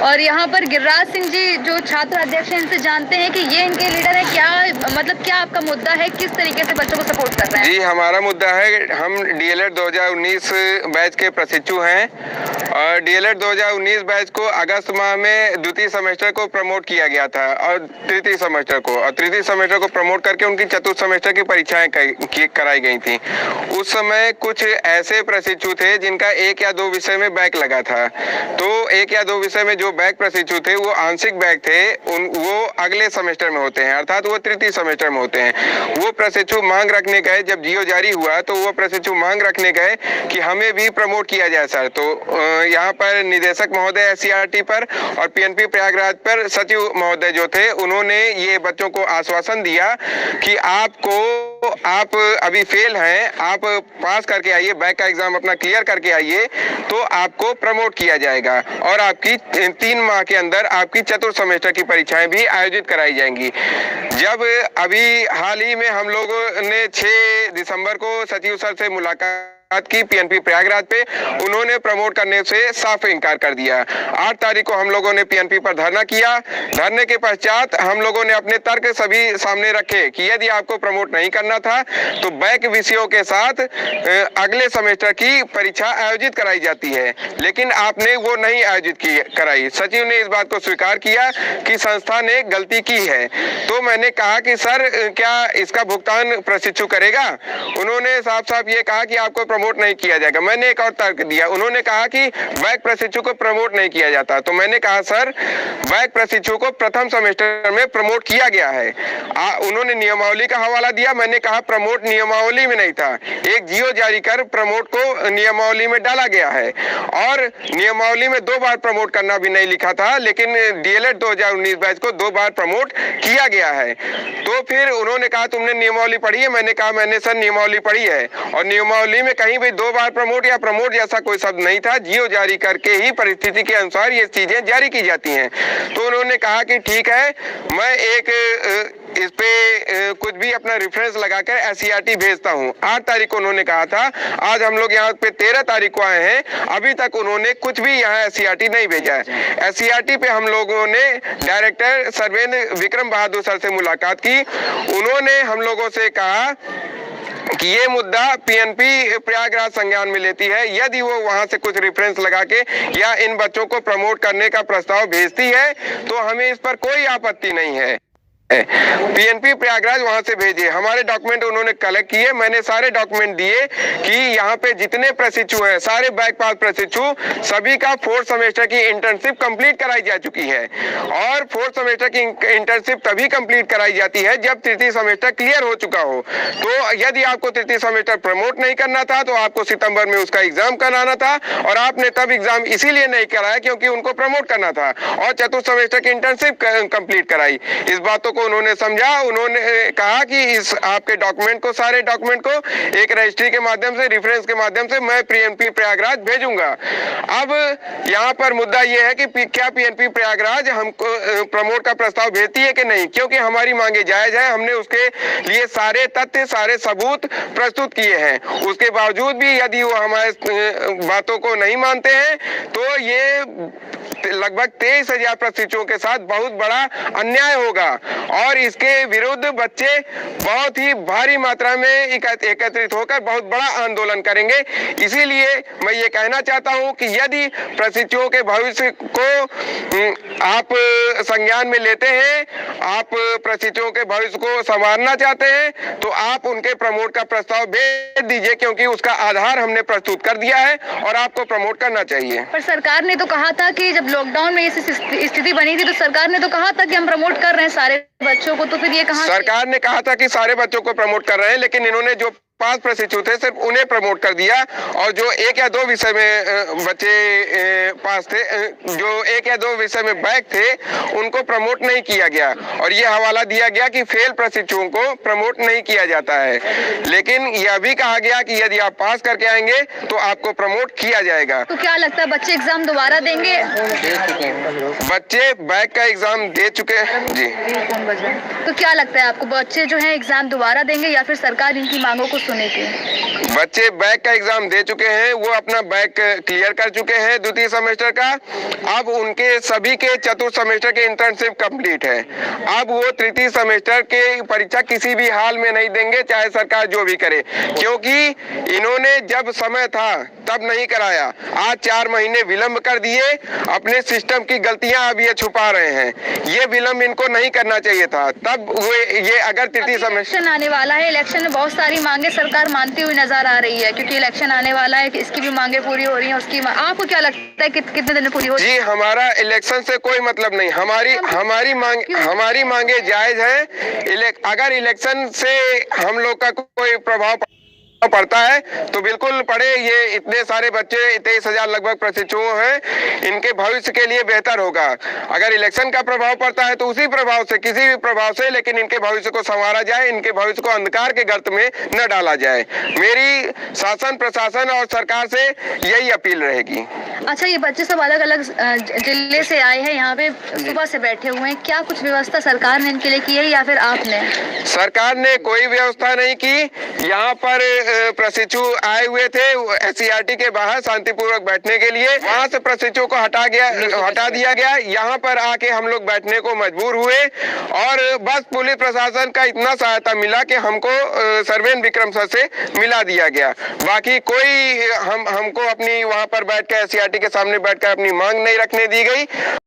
और यहाँ पर गिरिराज सिंह जी जो छात्र अध्यक्ष हैं, इनसे जानते हैं कि ये इनके लीडर है। क्या मतलब क्या आपका मुद्दा है, किस तरीके से बच्चों को सपोर्ट कर रहे हैं? जी, हमारा मुद्दा है, हम डीएलएड 2019 बैच के प्रशिक्षु हैं और डीएलएड 2019 बैच को अगस्त माह में द्वितीय सेमेस्टर को प्रमोट किया गया था और तृतीय सेमेस्टर को प्रमोट करके उनकी चतुर्थ सेमेस्टर की परीक्षाएं कराई गई थी। उस समय कुछ ऐसे प्रशिक्षु थे जिनका 1 या 2 विषय में बैक लगा था, तो 1 या 2 विषय में जो बैक प्रशिक्षु थे वो आंशिक बैक थे, वो अगले सेमेस्टर में होते हैं, अर्थात वो तृतीय सेमेस्टर में होते हैं। वो प्रशिक्षु मांग रखने गए, जब जियो जारी हुआ तो वो प्रशिक्षु मांग रखने गए कि हमें भी प्रमोट किया जाए सर। तो यहाँ पर निदेशक महोदय एससीईआरटी पर और पीएनपी प्रयागराज पर सचिव महोदय जो थे, उन्होंने ये बच्चों को आश्वासन दिया कि आप अभी फेल हैं, आप पास करके आइए, बैक का एग्जाम अपना क्लियर करके आइए तो आपको प्रमोट किया जाएगा और आपकी 3 माह के अंदर आपकी चतुर्थ सेमेस्टर की परीक्षाएं भी आयोजित कराई जाएंगी। जब अभी हाल ही में हम लोगों ने 6 दिसंबर को सचिव सर से मुलाकात की पीएनपी प्रयागराज पे, उन्होंने प्रमोट करने से साफ इनकार कर दिया। 8 तारीख को हम लोगों ने पीएनपी पर धरना किया। धरने के पश्चात हम लोगों ने अपने तर्क सभी सामने रखे कि यदि आपको प्रमोट नहीं करना था तो बैक विषयों के साथ अगले सेमेस्टर की परीक्षा आयोजित कराई जाती है, लेकिन आपने वो नहीं आयोजित कराई। सचिव ने इस बात को स्वीकार किया कि संस्था ने गलती की है। तो मैंने कहा कि सर क्या इसका भुगतान प्रशिक्षु करेगा? उन्होंने साफ साफ ये कहा कि आपको प्रमोट नहीं किया जाएगा। मैंने एक और तर्क दिया, उन्होंने कहा कि बैक प्रशिक्षु को प्रमोट नहीं किया जाता। तो मैंने कहा सर बैक प्रशिक्षु को प्रथम सेमेस्टर में प्रमोट किया गया है। उन्होंने नियमावली का हवाला दिया, मैंने कहा प्रमोट नियमावली में नहीं था, एक जियो जारी कर प्रमोट को नियमावली में डाला गया है और नियमावली में 2 बार प्रमोट करना भी नहीं लिखा था, लेकिन डीएलएड 2019 बैच को 2 बार प्रमोट किया गया है। तो फिर उन्होंने कहा तुमने नियमावली पढ़ी है? मैंने कहा मैंने सर नियमावली पढ़ी है और नियमावली में कहीं भी 2 बार प्रमोट या प्रमोट जैसा कोई शब्द नहीं था, जियो जारी करके ही परिस्थिति के अनुसार ये चीजें जारी की जाती हैं। तो उन्होंने कहा कि ठीक है, मैं इस पे कुछ भी अपना रेफरेंस लगाकर एससीईआरटी भेजता हूँ। 8 तारीख को उन्होंने कहा था, आज हम लोग यहाँ पे 13 तारीख को आए हैं, अभी तक उन्होंने कुछ भी यहाँ एससीईआरटी नहीं भेजा है। एससीईआरटी पे हम लोगों ने डायरेक्टर सर्वेंद्र विक्रम बहादुर सर से मुलाकात की। उन्होंने हम लोगों से कहा कि ये मुद्दा पीएनपी प्रयागराज संज्ञान में लेती है, यदि वो वहां से कुछ रेफरेंस लगा के या इन बच्चों को प्रमोट करने का प्रस्ताव भेजती है तो हमें इस पर कोई आपत्ति नहीं है। पीएनपी प्रयागराज वहां से भेजे, हमारे डॉक्यूमेंट उन्होंने कलेक्ट किए, मैंने सारे डॉक्यूमेंट दिए कि यहाँ पे जितने प्रशिक्षु हैं, सारे बैक पास प्रशिक्षु, सभी का 4th सेमेस्टर की इंटर्नशिप कंप्लीट कराई जा चुकी है और 4th सेमेस्टर की इंटर्नशिप तभी कंप्लीट कराई जाती है जब तृतीय सेमेस्टर क्लियर हो चुका हो। तो यदि आपको तृतीय सेमेस्टर प्रमोट नहीं करना था तो आपको सितंबर में उसका एग्जाम कराना था और आपने तब एग्जाम इसीलिए नहीं कराया क्योंकि उनको प्रमोट करना था और चतुर्थ सेमेस्टर की इंटर्नशिप कंप्लीट कराई। इस बातों को उन्होंने समझा। उन्होंने कहा कि इस आपके डॉक्यूमेंट को, सारे डॉक्यूमेंट को एक रजिस्ट्री के माध्यम से, रेफरेंस के माध्यम से मैं पीएनपी प्रयागराज भेजूंगा। अब यहाँ पर मुद्दा यह है कि क्या पीएनपी प्रयागराज हमको प्रमोट का प्रस्ताव भेजती है कि नहीं, क्योंकि हमारी मांगे जायज है। हमने उसके लिए सारे तथ्य, सारे सबूत प्रस्तुत किए हैं। उसके बावजूद भी यदि वो हमारे बातों को नहीं मानते हैं तो ये लगभग 23,000 प्रशिक्षुओं के साथ बहुत बड़ा अन्याय होगा और इसके विरुद्ध बच्चे बहुत ही भारी मात्रा में एकत्रित होकर बहुत बड़ा आंदोलन करेंगे। इसीलिए मैं ये कहना चाहता हूं कि यदि प्रशिक्षुओं के भविष्य को आप संज्ञान में लेते हैं, आप प्रशिक्षुओं के भविष्य को संवारना चाहते हैं तो आप उनके प्रमोट का प्रस्ताव भेज दीजिए, क्योंकि उसका आधार हमने प्रस्तुत कर दिया है और आपको प्रमोट करना चाहिए। पर सरकार ने तो कहा था कि जब लॉकडाउन में ऐसी स्थिति बनी थी तो सरकार ने तो कहा था कि हम प्रमोट कर रहे हैं सारे बच्चों को, तो फिर ये कहा सरकार ने कहा था कि सारे बच्चों को प्रमोट कर रहे हैं, लेकिन इन्होंने जो 5 प्रशिक्षु थे सिर्फ उन्हें प्रमोट कर दिया और जो 1 या 2 विषय में बच्चे पास थे, जो 1 या 2 विषय में बैक थे, उनको प्रमोट नहीं किया गया और ये हवाला दिया गया कि फेल प्रशिक्षुओं को प्रमोट नहीं किया जाता है। लेकिन यह भी कहा गया कि यदि आप पास करके आएंगे तो आपको प्रमोट किया जाएगा। तो क्या लगता है बच्चे एग्जाम दोबारा देंगे? बच्चे बैक का एग्जाम दे चुके हैं जी। तो क्या लगता है आपको, बच्चे जो है एग्जाम दोबारा देंगे या फिर सरकार इनकी मांगों को सुनी थी। बच्चे बैक का एग्जाम दे चुके हैं, वो अपना बैक क्लियर कर चुके हैं द्वितीय सेमेस्टर का। अब उनके सभी के चतुर्थ सेमेस्टर के इंटर्नशिप कंप्लीट है। अब वो तृतीय सेमेस्टर के परीक्षा किसी भी हाल में नहीं देंगे, चाहे सरकार जो भी करे, क्योंकि इन्होंने जब समय था तब नहीं कराया। आज 4 महीने विलंब कर दिए, अपने सिस्टम की गलतियां अब ये छुपा रहे हैं। ये विलंब इनको नहीं करना चाहिए था। तब ये अगर तृतीय सेमेस्टर इलेक्शन आने वाला है, इलेक्शन में बहुत सारी मांगे सरकार मानती हुई नजर आ रही है, क्योंकि इलेक्शन आने वाला है, इसकी भी मांगे पूरी हो रही हैं, उसकी आपको क्या लगता है कितने दिन में पूरी हो? जी, हमारा इलेक्शन से कोई मतलब नहीं। हमारी मांगे जायज है। अगर इलेक्शन से हम लोग का कोई प्रभाव पड़ता है तो बिल्कुल पड़े। ये इतने सारे बच्चे 23,000 लगभग प्रशिक्षु हैं, इनके भविष्य के लिए बेहतर होगा। अगर इलेक्शन का प्रभाव पड़ता है तो उसी प्रभाव से, किसी भी प्रभाव से, लेकिन इनके भविष्य को संवारा जाए, इनके भविष्य को अंधकार के गर्त में न डाला जाए। मेरी शासन, प्रशासन और सरकार से यही अपील रहेगी। अच्छा, ये बच्चे सब अलग अलग जिले से आए हैं, यहाँ पे सुबह से बैठे हुए हैं, क्या कुछ व्यवस्था सरकार ने इनके लिए की है या फिर आपने? सरकार ने कोई व्यवस्था नहीं की। यहाँ पर प्रशिक्षु आए हुए थे SCRT के बाहर शांतिपूर्वक बैठने के लिए, वहां से प्रशिक्षु को हटा दिया गया। यहाँ पर आके हम लोग बैठने को मजबूर हुए और बस पुलिस प्रशासन का इतना सहायता मिला कि हमको सर्वेन विक्रम सर से मिला दिया गया। बाकी कोई हमको अपनी वहां पर बैठ कर SCRT के सामने बैठकर अपनी मांग नहीं रखने दी गई।